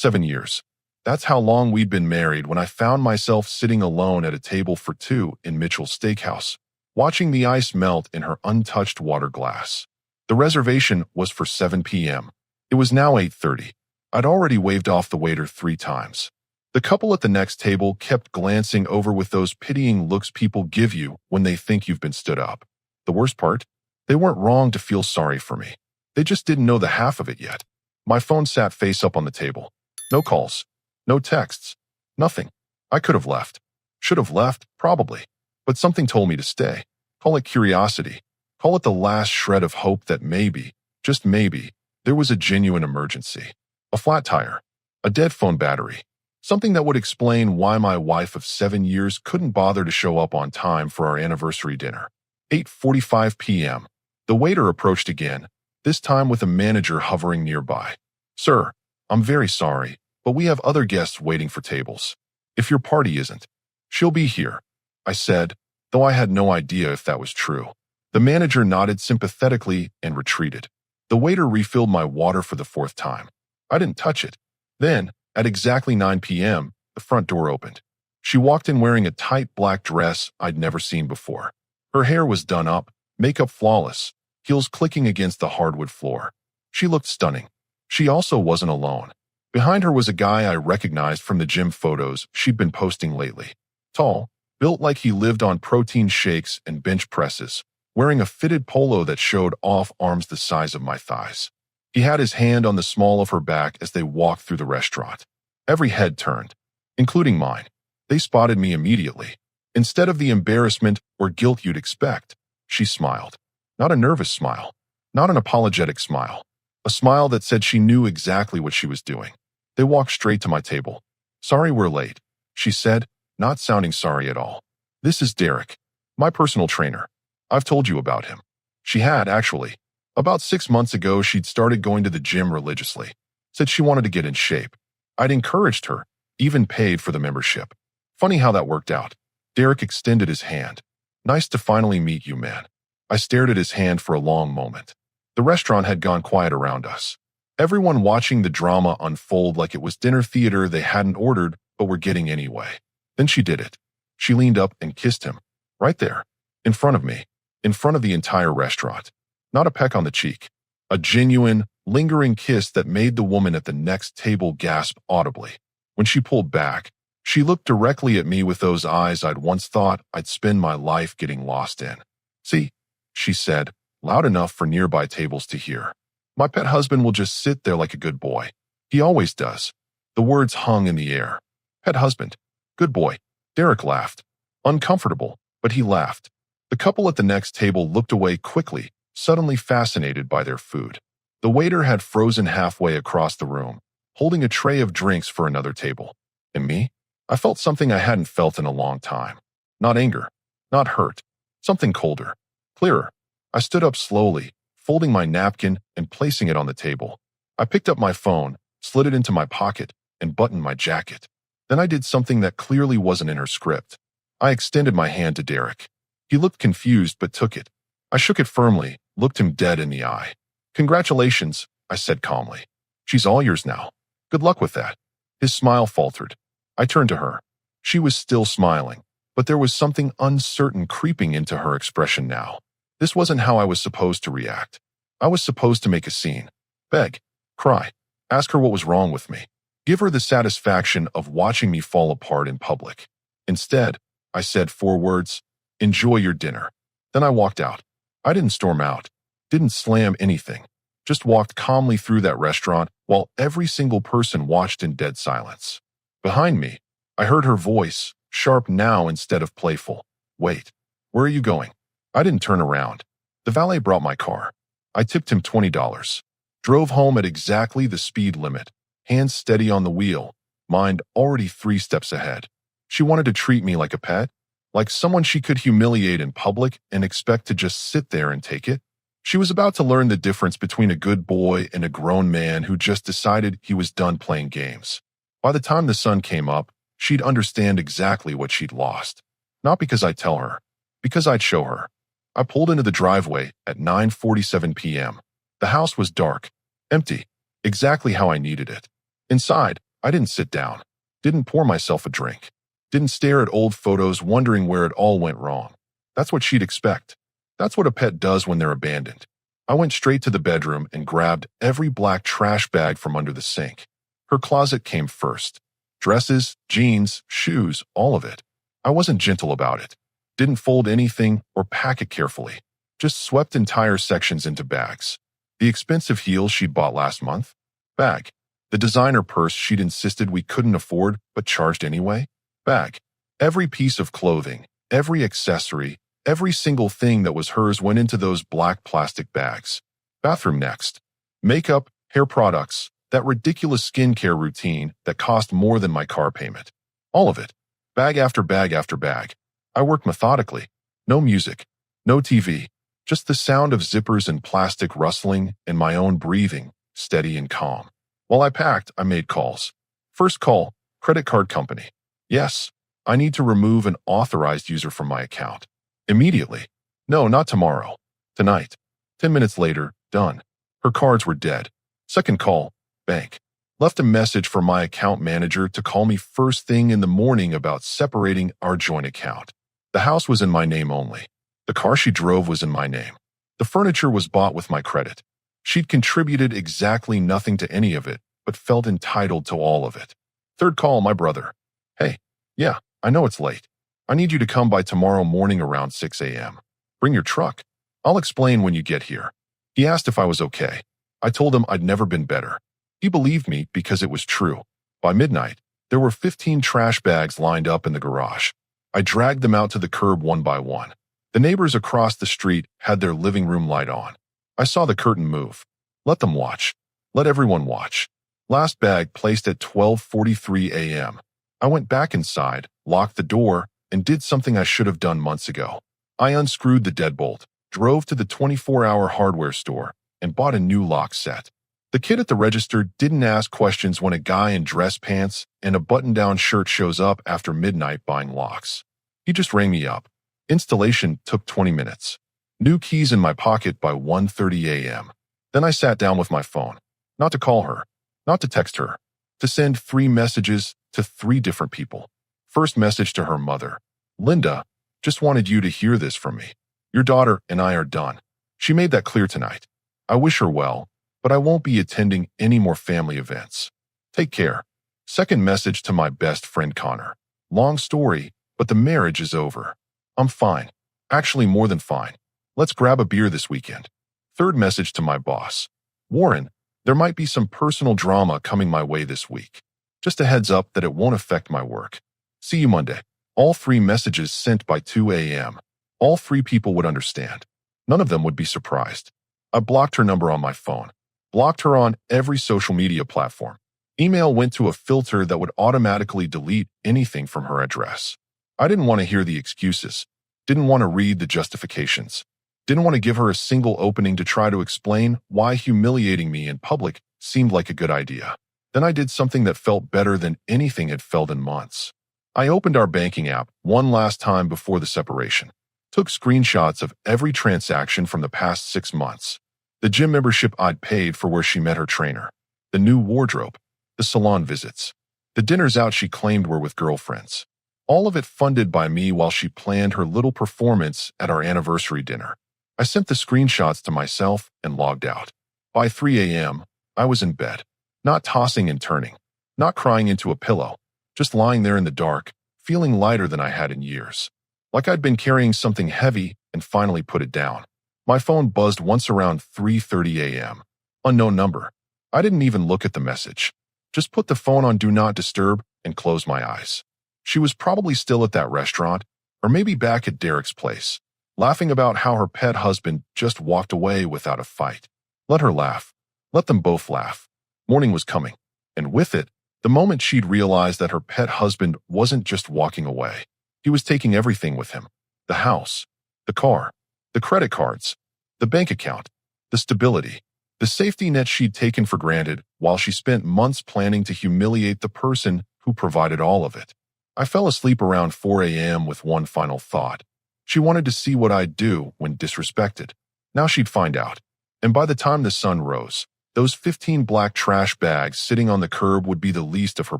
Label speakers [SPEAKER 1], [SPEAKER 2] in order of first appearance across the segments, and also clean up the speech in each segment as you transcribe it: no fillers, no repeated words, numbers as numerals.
[SPEAKER 1] 7 years. That's how long we'd been married when I found myself sitting alone at a table for two in Mitchell's Steakhouse, watching the ice melt in her untouched water glass. The reservation was for 7 p.m. It was now 8:30. I'd already waved off the waiter 3 times. The couple at the next table kept glancing over with those pitying looks people give you when they think you've been stood up. The worst part? They weren't wrong to feel sorry for me. They just didn't know the half of it yet. My phone sat face up on the table. No calls. No texts. Nothing. I could have left. Should have left, probably. But something told me to stay. Call it curiosity. Call it the last shred of hope that maybe, just maybe, there was a genuine emergency. A flat tire. A dead phone battery. Something that would explain why my wife of 7 years couldn't bother to show up on time for our anniversary dinner. 8:45 p.m. The waiter approached again, this time with a manager hovering nearby. "Sir, I'm very sorry, but we have other guests waiting for tables. If your party isn't, she'll be here," I said, though I had no idea if that was true. The manager nodded sympathetically and retreated. The waiter refilled my water for the 4th time. I didn't touch it. Then, at exactly 9 p.m., the front door opened. She walked in wearing a tight black dress I'd never seen before. Her hair was done up, makeup flawless, heels clicking against the hardwood floor. She looked stunning. She also wasn't alone. Behind her was a guy I recognized from the gym photos she'd been posting lately. Tall, built like he lived on protein shakes and bench presses, wearing a fitted polo that showed off arms the size of my thighs. He had his hand on the small of her back as they walked through the restaurant. Every head turned, including mine. They spotted me immediately. Instead of the embarrassment or guilt you'd expect, she smiled. Not a nervous smile, not an apologetic smile. A smile that said she knew exactly what she was doing. They walked straight to my table. "Sorry we're late," she said, not sounding sorry at all. "This is Derek, my personal trainer. I've told you about him." She had, actually. About 6 months ago, she'd started going to the gym religiously. Said she wanted to get in shape. I'd encouraged her, even paid for the membership. Funny how that worked out. Derek extended his hand. "Nice to finally meet you, man." I stared at his hand for a long moment. The restaurant had gone quiet around us. Everyone watching the drama unfold like it was dinner theater they hadn't ordered but were getting anyway. Then she did it. She leaned up and kissed him. Right there. In front of me. In front of the entire restaurant. Not a peck on the cheek. A genuine, lingering kiss that made the woman at the next table gasp audibly. When she pulled back, she looked directly at me with those eyes I'd once thought I'd spend my life getting lost in. "See," she said, loud enough for nearby tables to hear. "My pet husband will just sit there like a good boy. He always does." The words hung in the air. Pet husband. Good boy. Derek laughed. Uncomfortable, but he laughed. The couple at the next table looked away quickly, suddenly fascinated by their food. The waiter had frozen halfway across the room, holding a tray of drinks for another table. And me? I felt something I hadn't felt in a long time. Not anger. Not hurt. Something colder. Clearer. I stood up slowly, folding my napkin and placing it on the table. I picked up my phone, slid it into my pocket, and buttoned my jacket. Then I did something that clearly wasn't in her script. I extended my hand to Derek. He looked confused but took it. I shook it firmly, looked him dead in the eye. "Congratulations," I said calmly. "She's all yours now. Good luck with that." His smile faltered. I turned to her. She was still smiling, but there was something uncertain creeping into her expression now. This wasn't how I was supposed to react. I was supposed to make a scene. Beg. Cry. Ask her what was wrong with me. Give her the satisfaction of watching me fall apart in public. Instead, I said 4 words, "Enjoy your dinner." Then I walked out. I didn't storm out, didn't slam anything, just walked calmly through that restaurant while every single person watched in dead silence. Behind me, I heard her voice, sharp now instead of playful. "Wait, where are you going?" I didn't turn around. The valet brought my car. I tipped him $20. Drove home at exactly the speed limit, hands steady on the wheel, mind already 3 steps ahead. She wanted to treat me like a pet, like someone she could humiliate in public and expect to just sit there and take it. She was about to learn the difference between a good boy and a grown man who just decided he was done playing games. By the time the sun came up, she'd understand exactly what she'd lost. Not because I'd tell her, because I'd show her. I pulled into the driveway at 9:47 p.m. The house was dark, empty, exactly how I needed it. Inside, I didn't sit down, didn't pour myself a drink, didn't stare at old photos wondering where it all went wrong. That's what she'd expect. That's what a pet does when they're abandoned. I went straight to the bedroom and grabbed every black trash bag from under the sink. Her closet came first. Dresses, jeans, shoes, all of it. I wasn't gentle about it. Didn't fold anything or pack it carefully. Just swept entire sections into bags. The expensive heels she'd bought last month? Bag. The designer purse she'd insisted we couldn't afford but charged anyway? Bag. Every piece of clothing, every accessory, every single thing that was hers went into those black plastic bags. Bathroom next. Makeup, hair products, that ridiculous skincare routine that cost more than my car payment. All of it. Bag after bag after bag. I worked methodically. No music. No TV. Just the sound of zippers and plastic rustling and my own breathing, steady and calm. While I packed, I made calls. First call, credit card company. Yes, I need to remove an authorized user from my account. Immediately. No, not tomorrow. Tonight. 10 minutes later, done. Her cards were dead. Second call, bank. Left a message for my account manager to call me first thing in the morning about separating our joint account. The house was in my name only. The car she drove was in my name. The furniture was bought with my credit. She'd contributed exactly nothing to any of it, but felt entitled to all of it. Third call, my brother. Hey, yeah, I know it's late. I need you to come by tomorrow morning around 6 a.m. Bring your truck. I'll explain when you get here. He asked if I was okay. I told him I'd never been better. He believed me because it was true. By midnight, there were 15 trash bags lined up in the garage. I dragged them out to the curb one by one. The neighbors across the street had their living room light on. I saw the curtain move. Let them watch. Let everyone watch. Last bag placed at 12:43 a.m. I went back inside, locked the door, and did something I should have done months ago. I unscrewed the deadbolt, drove to the 24-hour hardware store, and bought a new lock set. The kid at the register didn't ask questions when a guy in dress pants and a button-down shirt shows up after midnight buying locks. He just rang me up. Installation took 20 minutes. New keys in my pocket by 1:30 a.m. Then I sat down with my phone. Not to call her, not to text her, to send 3 messages to 3 different people. First message to her mother. Linda, just wanted you to hear this from me. Your daughter and I are done. She made that clear tonight. I wish her well, but I won't be attending any more family events. Take care. Second message to my best friend Connor. Long story, but the marriage is over. I'm fine. Actually, more than fine. Let's grab a beer this weekend. Third message to my boss. Warren, there might be some personal drama coming my way this week. Just a heads up that it won't affect my work. See you Monday. All 3 messages sent by 2 a.m. All 3 people would understand. None of them would be surprised. I blocked her number on my phone. Blocked her on every social media platform. Email went to a filter that would automatically delete anything from her address. I didn't want to hear the excuses. Didn't want to read the justifications. Didn't want to give her a single opening to try to explain why humiliating me in public seemed like a good idea. Then I did something that felt better than anything had felt in months. I opened our banking app one last time before the separation. Took screenshots of every transaction from the past 6 months. The gym membership I'd paid for where she met her trainer. The new wardrobe. The salon visits. The dinners out she claimed were with girlfriends. All of it funded by me while she planned her little performance at our anniversary dinner. I sent the screenshots to myself and logged out. By 3 a.m., I was in bed. Not tossing and turning. Not crying into a pillow. Just lying there in the dark, feeling lighter than I had in years. Like I'd been carrying something heavy and finally put it down. My phone buzzed once around 3:30 a.m. Unknown number. I didn't even look at the message. Just put the phone on Do Not Disturb and closed my eyes. She was probably still at that restaurant, or maybe back at Derek's place, laughing about how her pet husband just walked away without a fight. Let her laugh. Let them both laugh. Morning was coming, and with it, the moment she'd realized that her pet husband wasn't just walking away. He was taking everything with him. The house, the car, the credit cards, the bank account, the stability, the safety net she'd taken for granted while she spent months planning to humiliate the person who provided all of it. I fell asleep around 4 a.m. with one final thought. She wanted to see what I'd do when disrespected. Now she'd find out. And by the time the sun rose, Those 15 black trash bags sitting on the curb would be the least of her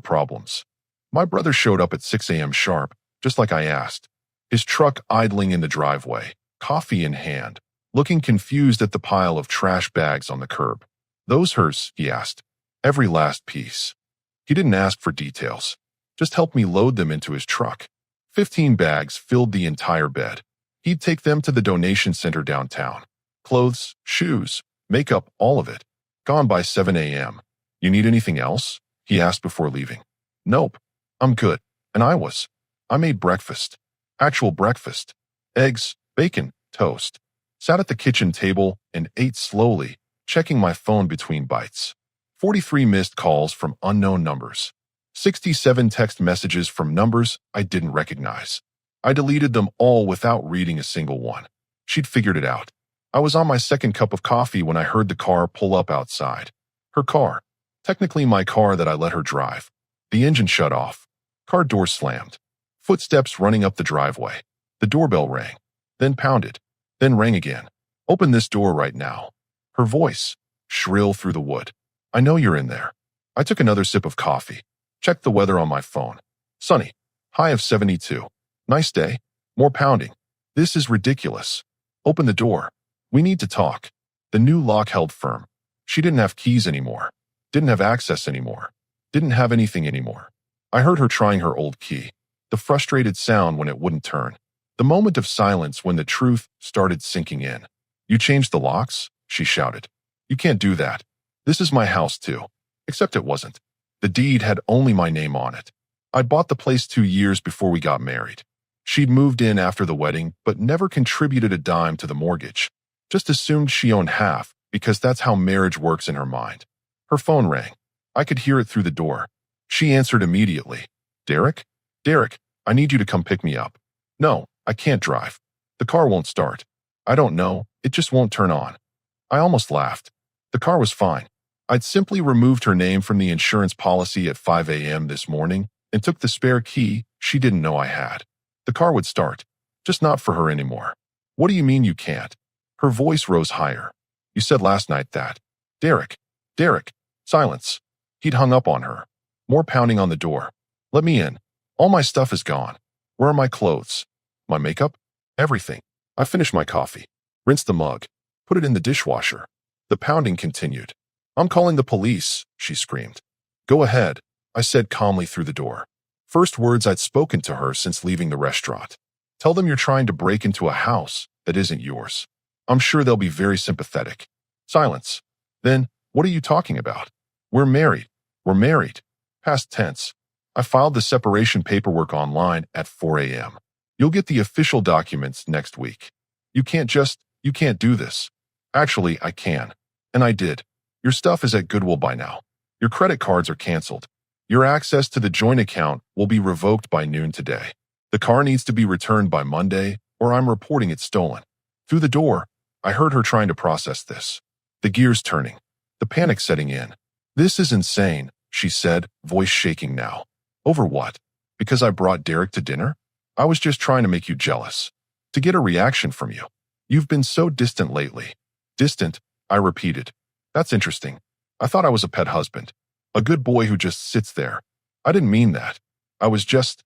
[SPEAKER 1] problems. My brother showed up at 6 a.m. sharp, just like I asked. His truck idling in the driveway, coffee in hand, looking confused at the pile of trash bags on the curb. Those hers, he asked. Every last piece. He didn't ask for details. Just helped me load them into his truck. 15 bags filled the entire bed. He'd take them to the donation center downtown. Clothes, shoes, makeup, all of it. Gone by 7 a.m. You need anything else? He asked before leaving. Nope. I'm good. And I made breakfast. Actual breakfast. Eggs, bacon, toast. Sat at the kitchen table and ate slowly, checking my phone between bites. 43 missed calls from unknown numbers. 67 text messages from numbers I didn't recognize. I deleted them all without reading a single one. She'd figured it out. I was on my second cup of coffee when I heard the car pull up outside. Her car. Technically my car that I let her drive. The engine shut off. Car door slammed. Footsteps running up the driveway. The doorbell rang. Then pounded. Then rang again. Open this door right now. Her voice. Shrill through the wood. I know you're in there. I took another sip of coffee. Checked the weather on my phone. Sunny. High of 72. Nice day. More pounding. This is ridiculous. Open the door. We need to talk. The new lock held firm. She didn't have keys anymore. Didn't have access anymore. Didn't have anything anymore. I heard her trying her old key. The frustrated sound when it wouldn't turn. The moment of silence when the truth started sinking in. You changed the locks? She shouted. You can't do that. This is my house too. Except it wasn't. The deed had only my name on it. I'd bought the place 2 years before we got married. She'd moved in after the wedding, but never contributed a dime to the mortgage. Just assumed she owned half, because that's how marriage works in her mind. Her phone rang. I could hear it through the door. She answered immediately. Derek? Derek, I need you to come pick me up. No, I can't drive. The car won't start. I don't know, it just won't turn on. I almost laughed. The car was fine. I'd simply removed her name from the insurance policy at 5 a.m. this morning and took the spare key she didn't know I had. The car would start, just not for her anymore. What do you mean you can't? Her voice rose higher. You said last night that. Derek. Silence. He'd hung up on her. More pounding on the door. Let me in. All my stuff is gone. Where are my clothes? My makeup? Everything. I finished my coffee. Rinsed the mug. Put it in the dishwasher. The pounding continued. I'm calling the police, she screamed. Go ahead, I said calmly through the door. First words I'd spoken to her since leaving the restaurant. Tell them you're trying to break into a house that isn't yours. I'm sure they'll be very sympathetic. Silence. Then, what are you talking about? We're married. We're married. Past tense. I filed the separation paperwork online at 4 a.m. You'll get the official documents next week. You can't do this. Actually, I can. And I did. Your stuff is at Goodwill by now. Your credit cards are canceled. Your access to the joint account will be revoked by noon today. The car needs to be returned by Monday, or I'm reporting it stolen. Through the door, I heard her trying to process this. The gears turning. The panic setting in. This is insane, she said, voice shaking now. Over what? Because I brought Derek to dinner? I was just trying to make you jealous. To get a reaction from you. You've been so distant lately. Distant, I repeated. That's interesting. I thought I was a pet husband. A good boy who just sits there. I didn't mean that. It was just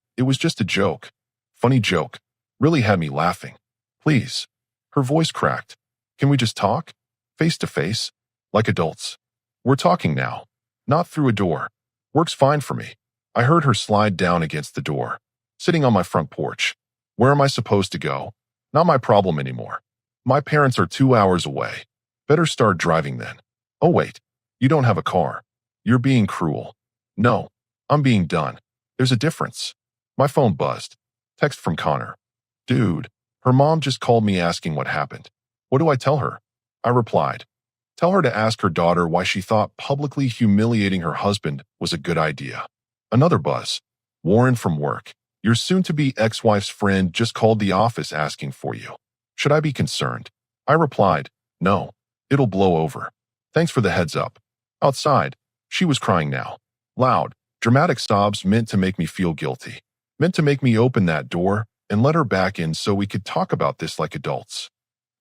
[SPEAKER 1] a joke. Funny joke. Really had me laughing. Please. Her voice cracked. Can we just talk? Face to face? Like adults. We're talking now. Not through a door. Works fine for me. I heard her slide down against the door. Sitting on my front porch. Where am I supposed to go? Not my problem anymore. My parents are 2 hours away. Better start driving then. Oh wait. You don't have a car. You're being cruel. No. I'm being done. There's a difference. My phone buzzed. Text from Connor. Dude. Her mom just called me asking what happened. What do I tell her? I replied. Tell her to ask her daughter why she thought publicly humiliating her husband was a good idea. Another buzz. Warren from work. Your soon-to-be ex-wife's friend just called the office asking for you. Should I be concerned? I replied, no. It'll blow over. Thanks for the heads up. Outside, she was crying now. Loud, dramatic sobs meant to make me feel guilty. Meant to make me open that door and let her back in so we could talk about this like adults.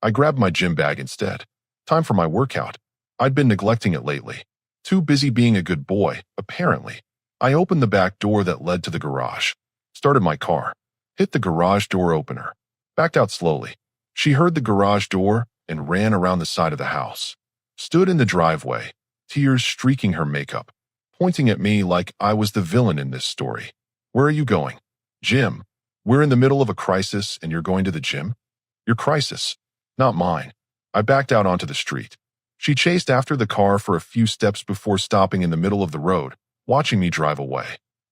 [SPEAKER 1] I grabbed my gym bag instead. Time for my workout. I'd been neglecting it lately. Too busy being a good boy, apparently. I opened the back door that led to the garage, started my car, hit the garage door opener, backed out slowly. She heard the garage door and ran around the side of the house, stood in the driveway, tears streaking her makeup, pointing at me like I was the villain in this story. Where are you going? Gym. We're in the middle of a crisis and you're going to the gym? Your crisis, not mine. I backed out onto the street. She chased after the car for a few steps before stopping in the middle of the road, watching me drive away.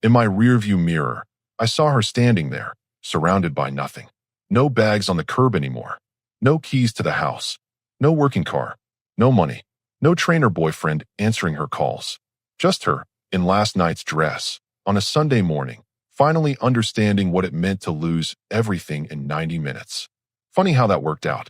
[SPEAKER 1] In my rearview mirror, I saw her standing there, surrounded by nothing. No bags on the curb anymore. No keys to the house. No working car. No money. No trainer boyfriend answering her calls. Just her, in last night's dress, on a Sunday morning, finally understanding what it meant to lose everything in 90 minutes. Funny how that worked out.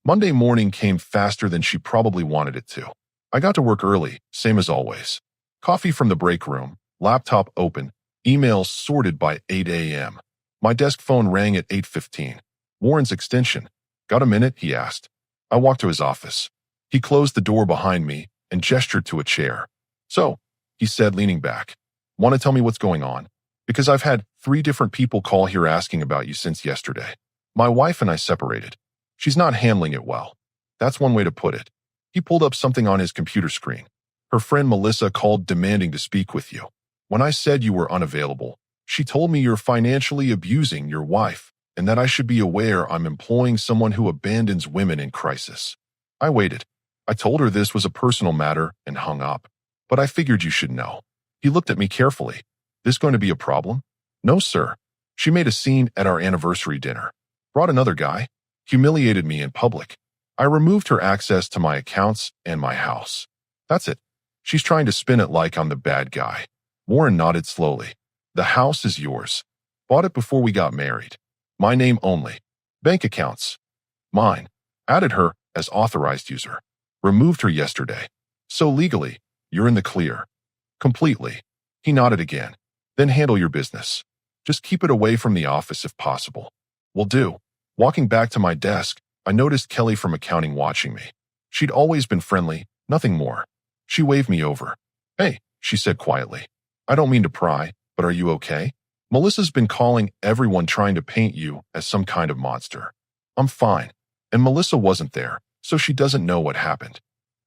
[SPEAKER 1] Monday morning came faster than she probably wanted it to. I got to work early, same as always. Coffee from the break room, laptop open, emails sorted by 8 a.m. My desk phone rang at 8:15. Warren's extension. Got a minute? He asked. I walked to his office. He closed the door behind me and gestured to a chair. So, he said, leaning back, want to tell me what's going on? Because I've had 3 different people call here asking about you since yesterday. My wife and I separated. She's not handling it well. That's one way to put it. He pulled up something on his computer screen. Her friend Melissa called demanding to speak with you. When I said you were unavailable, she told me you're financially abusing your wife and that I should be aware I'm employing someone who abandons women in crisis. I waited. I told her this was a personal matter and hung up. But I figured you should know. He looked at me carefully. This going to be a problem? No, sir. She made a scene at our anniversary dinner. Brought another guy. Humiliated me in public. I removed her access to my accounts and my house. That's it. She's trying to spin it like I'm the bad guy. Warren nodded slowly. The house is yours. Bought it before we got married. My name only. Bank accounts. Mine. Added her as authorized user. Removed her yesterday. So legally, you're in the clear. Completely. He nodded again. Then handle your business. Just keep it away from the office if possible. Will do. Walking back to my desk, I noticed Kelly from accounting watching me. She'd always been friendly, nothing more. She waved me over. Hey, she said quietly. I don't mean to pry, but are you okay? Melissa's been calling everyone trying to paint you as some kind of monster. I'm fine. And Melissa wasn't there, so she doesn't know what happened.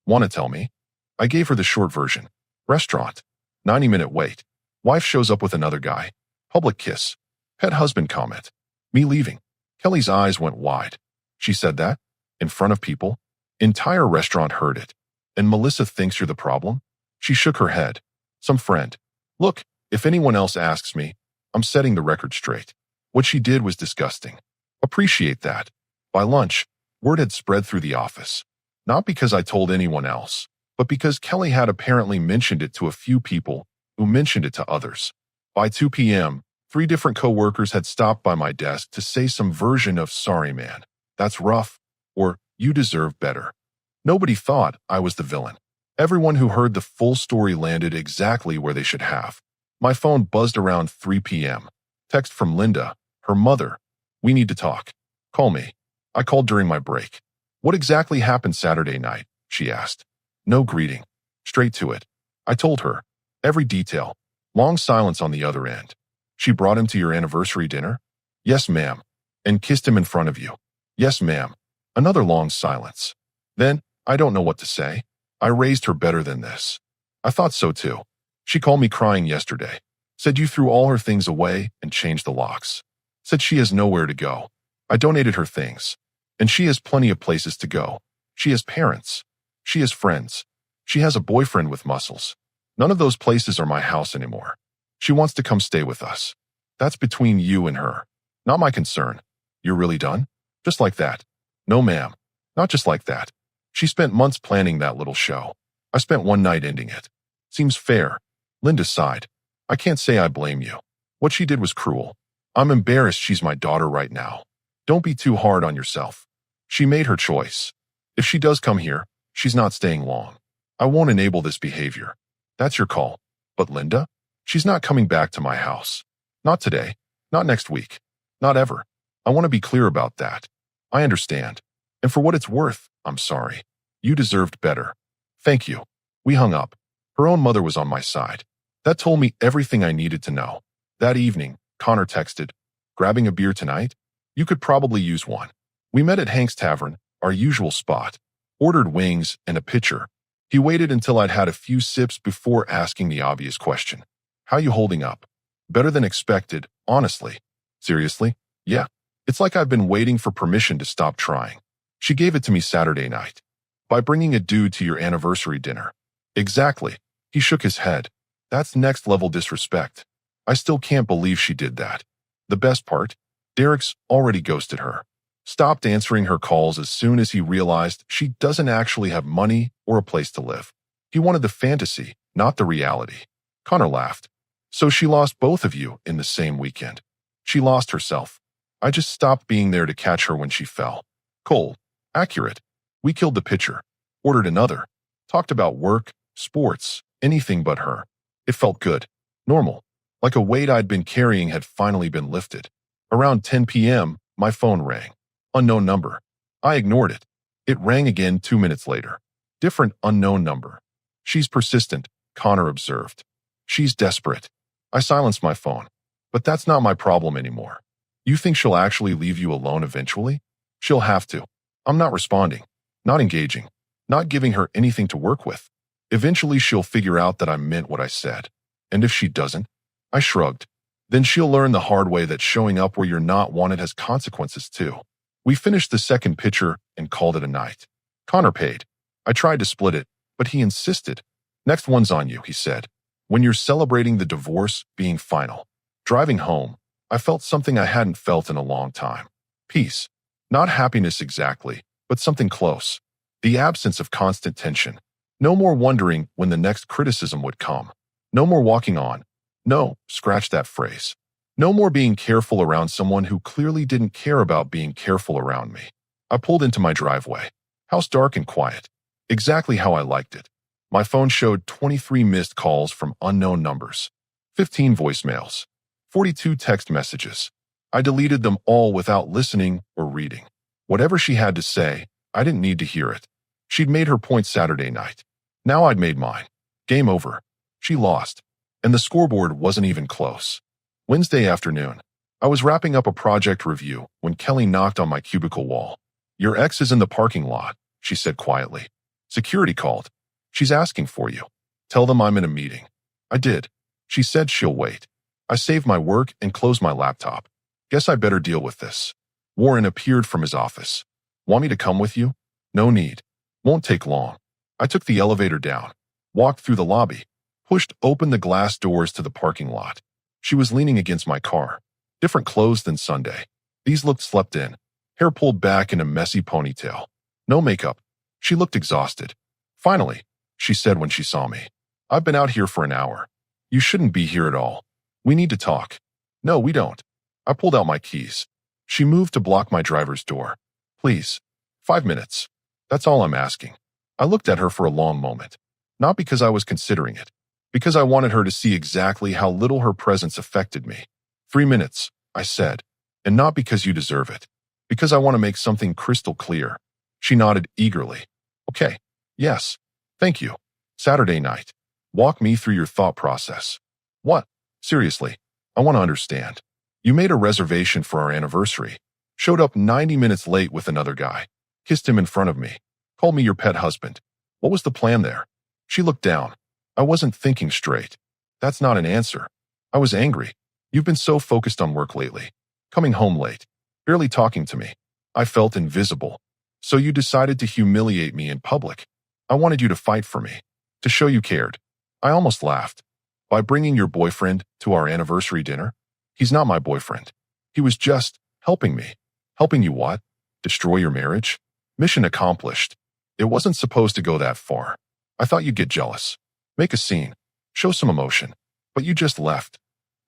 [SPEAKER 1] Want to tell me? I gave her the short version. Restaurant. 90-minute wait. Wife shows up with another guy. Public kiss. Pet husband comment. Me leaving. Kelly's eyes went wide. She said that? In front of people? Entire restaurant heard it. And Melissa thinks you're the problem? She shook her head. Some friend. Look, if anyone else asks me, I'm setting the record straight. What she did was disgusting. Appreciate that. By lunch, word had spread through the office. Not because I told anyone else, but because Kelly had apparently mentioned it to a few people who mentioned it to others. By 2 p.m., 3 different co-workers had stopped by my desk to say some version of sorry man, that's rough, or you deserve better. Nobody thought I was the villain. Everyone who heard the full story landed exactly where they should have. My phone buzzed around 3 p.m. Text from Linda, her mother. We need to talk. Call me. I called during my break. What exactly happened Saturday night? She asked. No greeting. Straight to it. I told her. Every detail. Long silence on the other end. She brought him to your anniversary dinner? Yes, ma'am. And kissed him in front of you? Yes, ma'am. Another long silence. Then, I don't know what to say. I raised her better than this. I thought so too. She called me crying yesterday. Said you threw all her things away and changed the locks. Said she has nowhere to go. I donated her things. And she has plenty of places to go. She has parents. She has friends. She has a boyfriend with muscles. None of those places are my house anymore. She wants to come stay with us. That's between you and her. Not my concern. You're really done? Just like that? No, ma'am. Not just like that. She spent months planning that little show. I spent one night ending it. Seems fair. Linda sighed. I can't say I blame you. What she did was cruel. I'm embarrassed she's my daughter right now. Don't be too hard on yourself. She made her choice. If she does come here, she's not staying long. I won't enable this behavior. That's your call. But Linda? She's not coming back to my house. Not today. Not next week. Not ever. I want to be clear about that. I understand. And for what it's worth, I'm sorry. You deserved better. Thank you. We hung up. Her own mother was on my side. That told me everything I needed to know. That evening, Connor texted, "Grabbing a beer tonight? You could probably use one." We met at Hank's Tavern, our usual spot. Ordered wings and a pitcher. He waited until I'd had a few sips before asking the obvious question. "How you holding up?" "Better than expected, honestly." "Seriously?" "Yeah. It's like I've been waiting for permission to stop trying." She gave it to me Saturday night. "By bringing a dude to your anniversary dinner." "Exactly." He shook his head. "That's next level disrespect." I still can't believe she did that. The best part? Derek's already ghosted her. Stopped answering her calls as soon as he realized she doesn't actually have money or a place to live. He wanted the fantasy, not the reality. Connor laughed. "So she lost both of you in the same weekend." "She lost herself. I just stopped being there to catch her when she fell." Cold. Accurate. We killed the pitcher. Ordered another. Talked about work, sports, anything but her. It felt good. Normal. Like a weight I'd been carrying had finally been lifted. Around 10 p.m., my phone rang. Unknown number. I ignored it. It rang again 2 minutes later. Different unknown number. "She's persistent," Connor observed. "She's desperate." I silenced my phone. "But that's not my problem anymore." "You think she'll actually leave you alone eventually?" "She'll have to." I'm not responding. Not engaging. Not giving her anything to work with. Eventually she'll figure out that I meant what I said. And if she doesn't? I shrugged. Then she'll learn the hard way that showing up where you're not wanted has consequences too. We finished the second pitcher and called it a night. Connor paid. I tried to split it, but he insisted. "Next one's on you," he said. When you're celebrating the divorce being final. Driving home, I felt something I hadn't felt in a long time. Peace. Not happiness exactly, but something close. The absence of constant tension. No more wondering when the next criticism would come. No more walking on. No, scratch that phrase. No more being careful around someone who clearly didn't care about being careful around me. I pulled into my driveway. House dark and quiet. Exactly how I liked it. My phone showed 23 missed calls from unknown numbers. 15 voicemails. 42 text messages. I deleted them all without listening or reading. Whatever she had to say, I didn't need to hear it. She'd made her point Saturday night. Now I'd made mine. Game over. She lost. And the scoreboard wasn't even close. Wednesday afternoon. I was wrapping up a project review when Kelly knocked on my cubicle wall. "Your ex is in the parking lot," she said quietly. "Security called. She's asking for you. Tell them I'm in a meeting." I did. She said she'll wait. I saved my work and closed my laptop. Guess I better deal with this. Warren appeared from his office. "Want me to come with you?" "No need. Won't take long." I took the elevator down, walked through the lobby, pushed open the glass doors to the parking lot. She was leaning against my car. Different clothes than Sunday. These looked slept in. Hair pulled back in a messy ponytail. No makeup. She looked exhausted. "Finally," she said when she saw me. "I've been out here for an hour. You shouldn't be here at all. We need to talk." "No, we don't." I pulled out my keys. She moved to block my driver's door. "Please. 5 minutes. That's all I'm asking." I looked at her for a long moment. Not because I was considering it. Because I wanted her to see exactly how little her presence affected me. 3 minutes, I said. "And not because you deserve it. Because I want to make something crystal clear." She nodded eagerly. "Okay. Yes. Thank you. Saturday night. Walk me through your thought process." "What? Seriously. I want to understand." "You made a reservation for our anniversary. Showed up 90 minutes late with another guy. Kissed him in front of me. Called me your pet husband. What was the plan there?" She looked down. I wasn't thinking straight. "That's not an answer." I was angry. "You've been so focused on work lately. Coming home late. Barely talking to me. I felt invisible. So you decided to humiliate me in public. I wanted you to fight for me. To show you cared." I almost laughed. "By bringing your boyfriend to our anniversary dinner?" "He's not my boyfriend. He was just helping me." "Helping you what? Destroy your marriage?" Mission accomplished. It wasn't supposed to go that far. I thought you'd get jealous. Make a scene. Show some emotion. But you just left.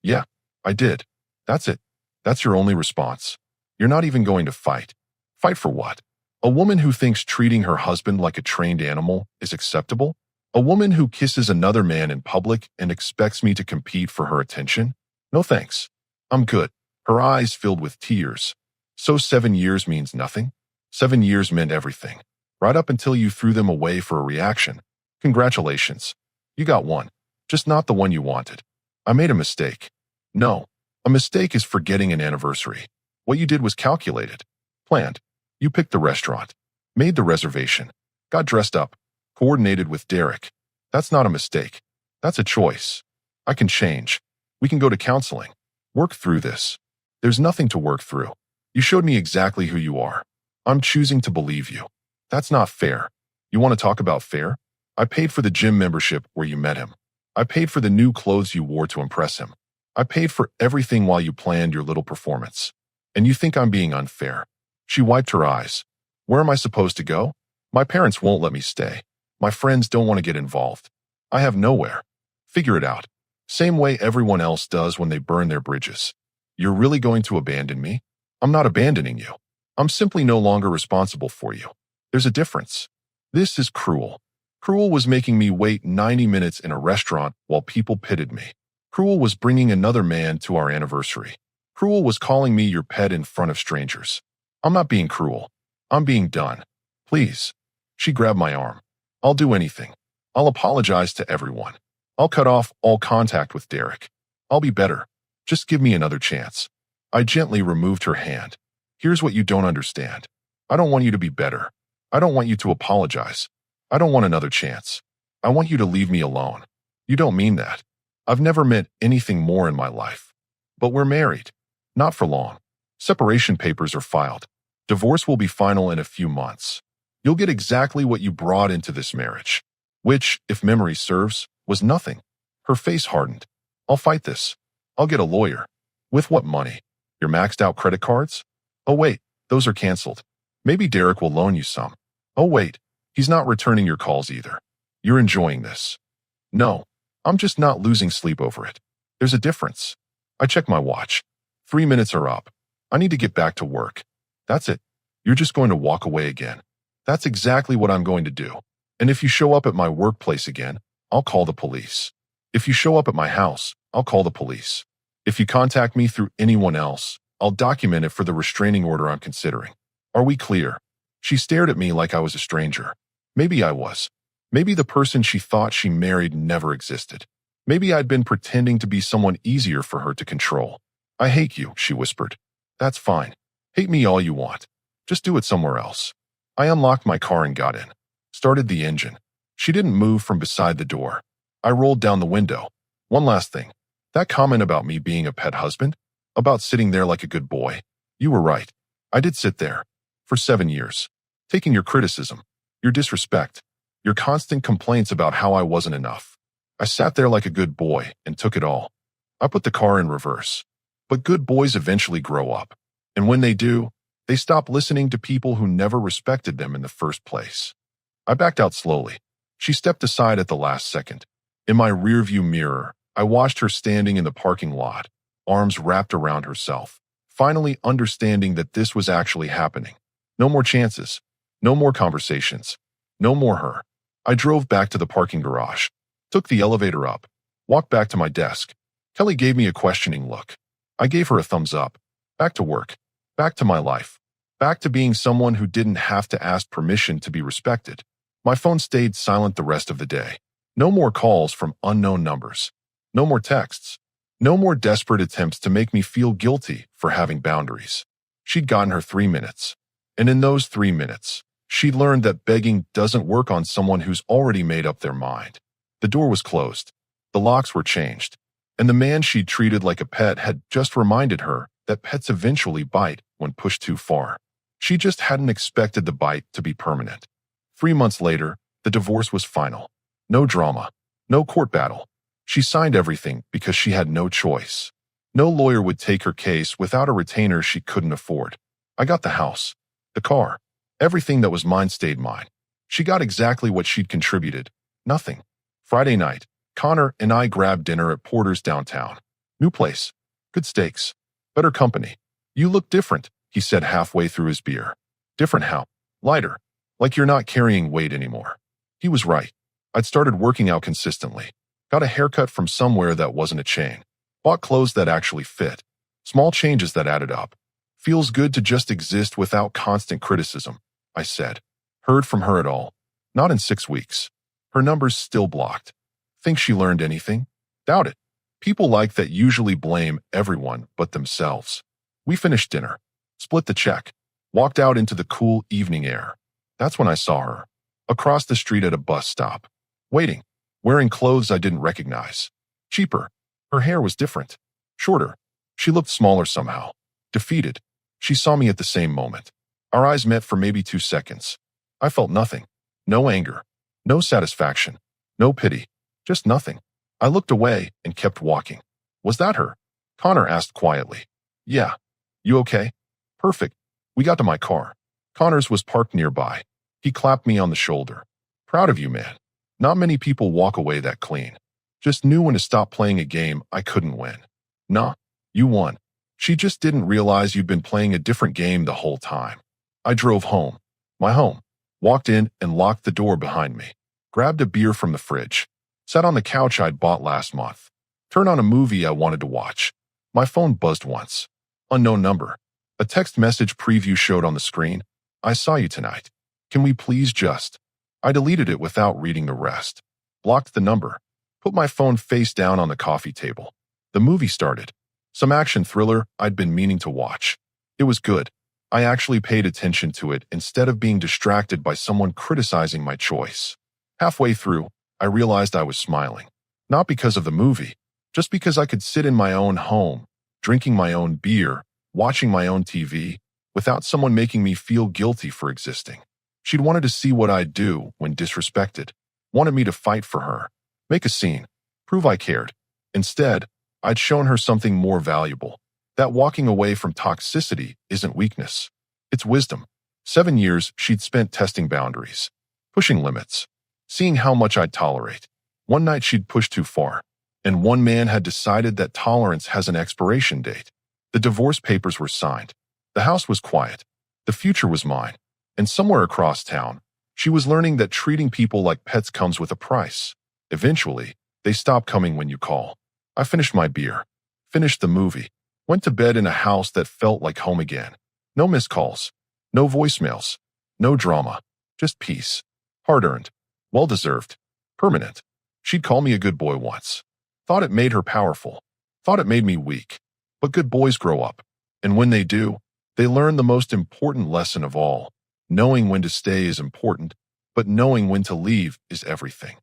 [SPEAKER 1] "Yeah, I did." "That's it. That's your only response. You're not even going to fight." "Fight for what? A woman who thinks treating her husband like a trained animal is acceptable? A woman who kisses another man in public and expects me to compete for her attention? No thanks. I'm good." Her eyes filled with tears. "So 7 years means nothing?" 7 years meant everything. Right up until you threw them away for a reaction. Congratulations. You got one. Just not the one you wanted. I made a mistake. No. A mistake is forgetting an anniversary. What you did was calculated. Planned. You picked the restaurant. Made the reservation. Got dressed up. Coordinated with Derek. That's not a mistake. That's a choice. I can change. We can go to counseling. Work through this. There's nothing to work through. You showed me exactly who you are. I'm choosing to believe you. That's not fair. You want to talk about fair? I paid for the gym membership where you met him. I paid for the new clothes you wore to impress him. I paid for everything while you planned your little performance. And you think I'm being unfair? She wiped her eyes. Where am I supposed to go? My parents won't let me stay. My friends don't want to get involved. I have nowhere. Figure it out. Same way everyone else does when they burn their bridges. You're really going to abandon me? I'm not abandoning you. I'm simply no longer responsible for you. There's a difference. This is cruel. Cruel was making me wait 90 minutes in a restaurant while people pitied me. Cruel was bringing another man to our anniversary. Cruel was calling me your pet in front of strangers. I'm not being cruel. I'm being done. Please. She grabbed my arm. I'll do anything. I'll apologize to everyone. I'll cut off all contact with Derek. I'll be better. Just give me another chance. I gently removed her hand. Here's what you don't understand. I don't want you to be better. I don't want you to apologize. I don't want another chance. I want you to leave me alone. You don't mean that. I've never meant anything more in my life. But we're married. Not for long. Separation papers are filed. Divorce will be final in a few months. You'll get exactly what you brought into this marriage, which, if memory serves, was nothing. Her face hardened. I'll fight this. I'll get a lawyer. With what money? Your maxed out credit cards? Oh wait, those are canceled. Maybe Derek will loan you some. Oh wait, he's not returning your calls either. You're enjoying this. No, I'm just not losing sleep over it. There's a difference. I check my watch. 3 minutes are up. I need to get back to work. That's it. You're just going to walk away again. That's exactly what I'm going to do. And if you show up at my workplace again, I'll call the police. If you show up at my house, I'll call the police. If you contact me through anyone else, I'll document it for the restraining order I'm considering. Are we clear? She stared at me like I was a stranger. Maybe I was. Maybe the person she thought she married never existed. Maybe I'd been pretending to be someone easier for her to control. I hate you, she whispered. That's fine. Hate me all you want. Just do it somewhere else. I unlocked my car and got in. Started the engine. She didn't move from beside the door. I rolled down the window. One last thing. That comment about me being a pet husband? About sitting there like a good boy? You were right. I did sit there. For 7 years. Taking your criticism. Your disrespect. Your constant complaints about how I wasn't enough. I sat there like a good boy and took it all. I put the car in reverse. But good boys eventually grow up. And when they do, they stop listening to people who never respected them in the first place. I backed out slowly. She stepped aside at the last second. In my rearview mirror, I watched her standing in the parking lot, arms wrapped around herself, finally understanding that this was actually happening. No more chances. No more conversations. No more her. I drove back to the parking garage, took the elevator up, walked back to my desk. Kelly gave me a questioning look. I gave her a thumbs up. Back to work. Back to my life. Back to being someone who didn't have to ask permission to be respected. My phone stayed silent the rest of the day. No more calls from unknown numbers. No more texts. No more desperate attempts to make me feel guilty for having boundaries. She'd gotten her 3 minutes. And in those 3 minutes, she learned that begging doesn't work on someone who's already made up their mind. The door was closed. The locks were changed. And the man she'd treated like a pet had just reminded her that pets eventually bite when pushed too far. She just hadn't expected the bite to be permanent. 3 months later, the divorce was final. No drama. No court battle. She signed everything because she had no choice. No lawyer would take her case without a retainer she couldn't afford. I got the house, the car, everything that was mine stayed mine. She got exactly what she'd contributed. Nothing. Friday night, Connor and I grabbed dinner at Porter's downtown. New place. Good steaks. Better company. You look different, he said halfway through his beer. Different how? Lighter. Like you're not carrying weight anymore. He was right. I'd started working out consistently. Got a haircut from somewhere that wasn't a chain. Bought clothes that actually fit. Small changes that added up. Feels good to just exist without constant criticism, I said. Heard from her at all. Not in 6 weeks. Her number's still blocked. Think she learned anything? Doubt it. People like that usually blame everyone but themselves. We finished dinner, split the check, walked out into the cool evening air. That's when I saw her, across the street at a bus stop, waiting, wearing clothes I didn't recognize. Cheaper. Her hair was different, shorter. She looked smaller somehow, defeated. She saw me at the same moment. Our eyes met for maybe 2 seconds. I felt nothing. No anger. No satisfaction. No pity. Just nothing. I looked away and kept walking. Was that her? Connor asked quietly. Yeah. You okay? Perfect. We got to my car. Connor's was parked nearby. He clapped me on the shoulder. Proud of you, man. Not many people walk away that clean. Just knew when to stop playing a game I couldn't win. Nah, you won. She just didn't realize you'd been playing a different game the whole time. I drove home. My home. Walked in and locked the door behind me. Grabbed a beer from the fridge. Sat on the couch I'd bought last month. Turned on a movie I wanted to watch. My phone buzzed once. Unknown number. A text message preview showed on the screen. I saw you tonight. Can we please just... I deleted it without reading the rest. Blocked the number. Put my phone face down on the coffee table. The movie started. Some action thriller I'd been meaning to watch. It was good. I actually paid attention to it instead of being distracted by someone criticizing my choice. Halfway through, I realized I was smiling. Not because of the movie, just because I could sit in my own home, drinking my own beer, watching my own TV, without someone making me feel guilty for existing. She'd wanted to see what I'd do when disrespected, wanted me to fight for her, make a scene, prove I cared. Instead, I'd shown her something more valuable, that walking away from toxicity isn't weakness. It's wisdom. 7 years she'd spent testing boundaries, pushing limits, seeing how much I'd tolerate. One night she'd pushed too far, and one man had decided that tolerance has an expiration date. The divorce papers were signed. The house was quiet. The future was mine. And somewhere across town, she was learning that treating people like pets comes with a price. Eventually, they stop coming when you call. I finished my beer, finished the movie, went to bed in a house that felt like home again. No missed calls, no voicemails, no drama, just peace. Hard-earned, well-deserved, permanent. She'd call me a good boy once. Thought it made her powerful. Thought it made me weak. But good boys grow up. And when they do, they learn the most important lesson of all. Knowing when to stay is important, but knowing when to leave is everything.